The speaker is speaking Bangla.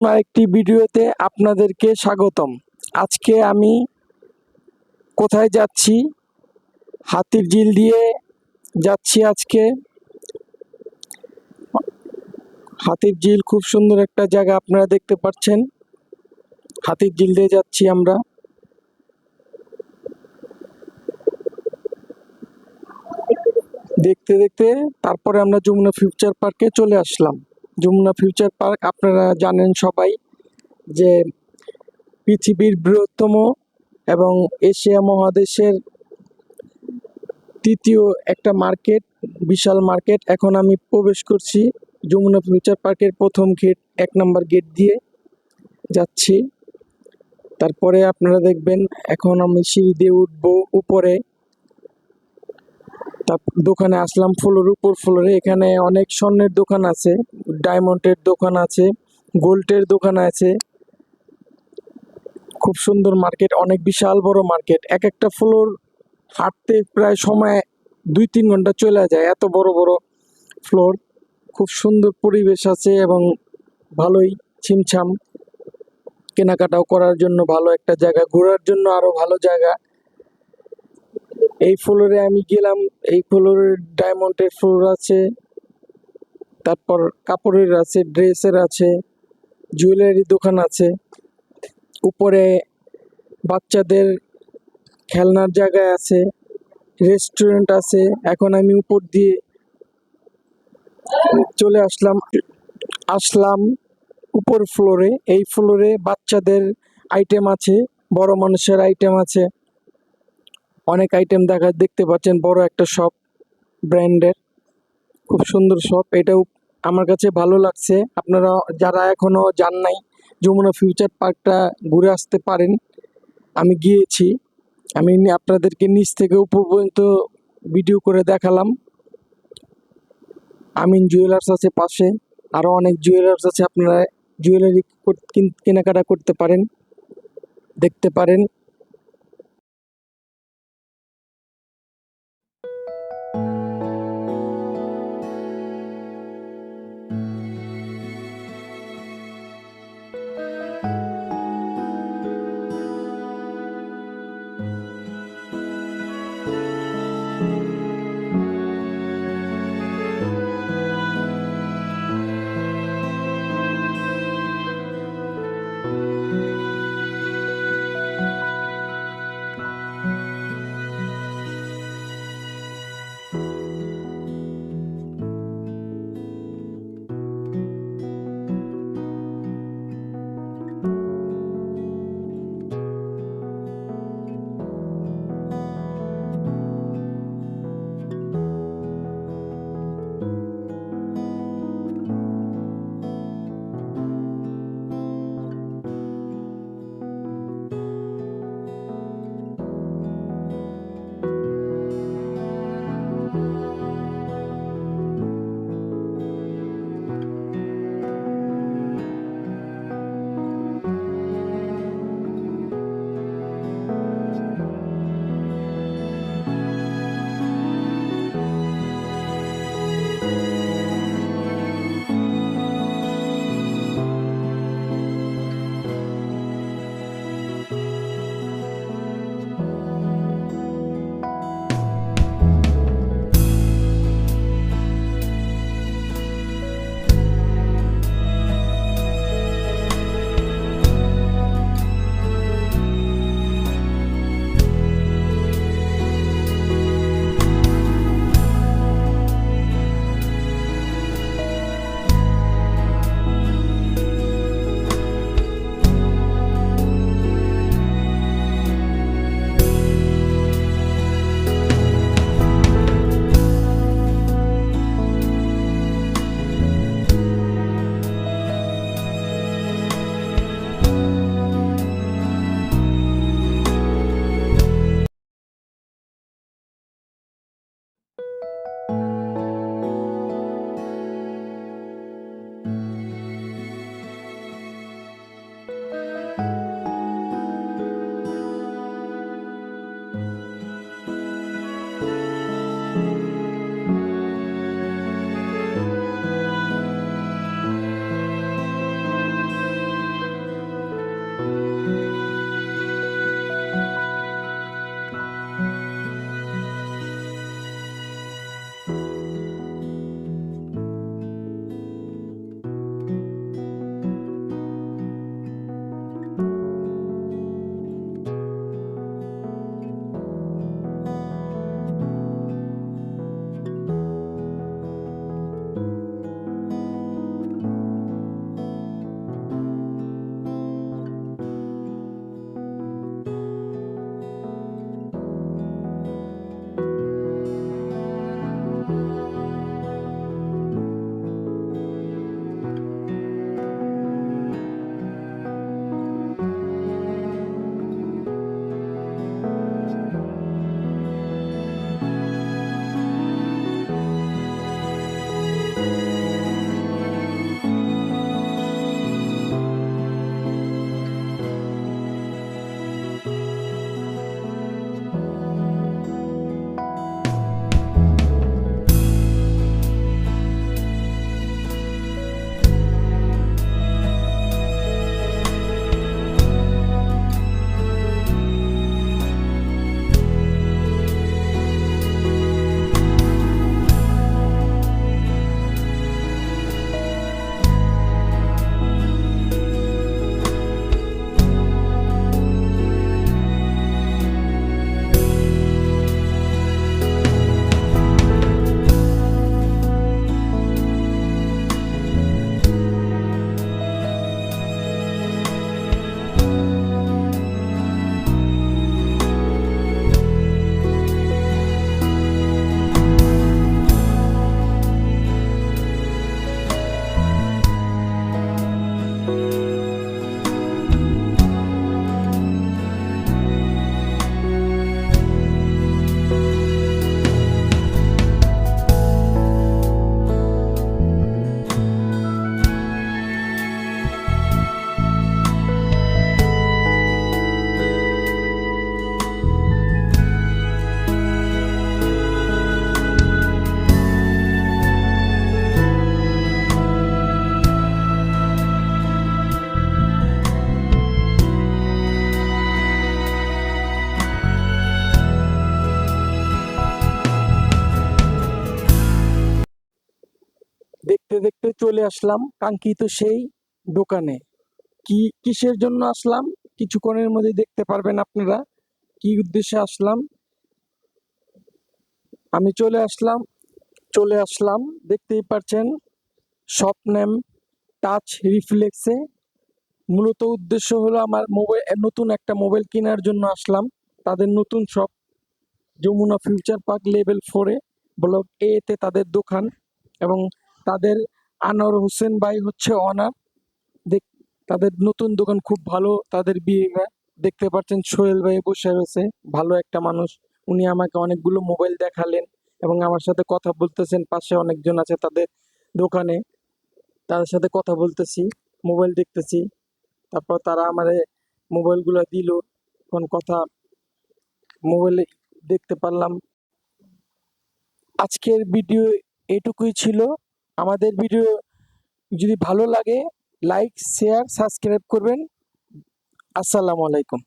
আরেকটি ভিডিওতে আপনাদেরকে স্বাগতম। আজকে আমি কোথায় যাচ্ছি? হাতিরঝিল দিয়ে যাচ্ছি আজকে। হাতিরঝিল খুব সুন্দর একটা জায়গা, আপনারা দেখতে পাচ্ছেন। হাতিরঝিল দিয়ে যাচ্ছি আমরা। দেখতে দেখতে তারপরে আমরা যমুনা ফিউচার পার্কে চলে আসলাম। যমুনা ফিউচার পার্ক আপনারা জানেন সবাই যে পৃথিবীর বৃহত্তম এবং এশিয়া মহাদেশের তৃতীয় একটা মার্কেট, বিশাল মার্কেট। এখন আমি প্রবেশ করছি যমুনা ফিউচার পার্কের প্রথম গেট, 1 নম্বর গেট দিয়ে যাচ্ছি। তারপরে আপনারা দেখবেন এখন আমি সিঁড়ি দিয়ে উঠবো উপরে। তার দোকানে আসলাম উপর ফ্লোরে। এখানে অনেক স্বর্ণের দোকান আছে, ডায়মন্ডের দোকান আছে, গোল্ডের দোকান আছে। খুব সুন্দর মার্কেট, অনেক বিশাল বড় মার্কেট। এক একটা ফ্লোর হাঁটতে প্রায় সময় 2-3 ঘন্টা চলে যায়, এত বড় বড় ফ্লোর। খুব সুন্দর পরিবেশ আছে এবং ভালোই ছিমছাম। কেনাকাটাও করার জন্য ভালো একটা জায়গা, ঘোরার জন্য আরো ভালো জায়গা। এই ফ্লোরে আমি গেলাম, এই ফ্লোরে ডায়মন্ডের ফ্লোর আছে, তারপর কাপড়ের আছে, ড্রেসের আছে, জুয়েলারি দোকান আছে। উপরে বাচ্চাদের খেলনার জায়গা আছে, রেস্টুরেন্ট আছে। এখন আমি উপর দিয়ে চলে আসলাম উপর ফ্লোরে। এই ফ্লোরে বাচ্চাদের আইটেম আছে, বড় মানুষের আইটেম আছে, অনেক আইটেম দেখতে পাচ্ছেন। বড় একটা শপ, ব্র্যান্ডের, খুব সুন্দর শপ। এটাও আমার কাছে ভালো লাগছে। আপনারা যারা এখনো যান নাই, যমুনা ফিউচার পার্কটা ঘুরে আসতে পারেন। আমি গিয়েছি, আমি আপনাদেরকে নিচ থেকে উপর পর্যন্ত ভিডিও করে দেখালাম। আমিন জুয়েলার্স আছে পাশে, আরো অনেক জুয়েলার্স আছে, আপনারা জুয়েলারি কেনাকাটা করতে পারেন, দেখতে পারেন। চলে আসলাম কাঙ্ক্ষিত সেই দোকানে। কিসের জন্য আসলাম কিছুক্ষণের মধ্যে দেখতে পারবেন আপনারা কি উদ্দেশ্যে আসলাম। আমি চলে আসলাম দেখতেই পাচ্ছেন শপ নেম টাচ রিফ্লেক্সে। মূলত উদ্দেশ্য হলো আমার মোবাইল, নতুন একটা মোবাইল কেনার জন্য আসলাম। তাদের নতুন shop Jamuna future park level 4-এ ব্লক এ তে তাদের দোকান, এবং তাদের আনোয়ার হোসেন ভাই হচ্ছে অনার। দেখ, তাদের নতুন দোকান খুব ভালো, তাদের বিহেভিয়ার দেখতে পাচ্ছেন। সোহেল ভাই বসে রয়েছে, ভালো একটা মানুষ। উনি আমাকে অনেকগুলো মোবাইল দেখালেন এবং আমার সাথে কথা বলতেছেন। পাশে অনেকজন আছে তাদের দোকানে, তাদের সাথে কথা বলতেছি, মোবাইল দেখতেছি। তারপর তারা আমারে মোবাইলগুলো দিল, কোন কথা মোবাইলে দেখতে পারলাম। আজকের ভিডিও এটুকুই ছিল। আমাদের ভিডিও যদি ভালো লাগে লাইক, শেয়ার, সাবস্ক্রাইব করবেন। আসসালামু আলাইকুম।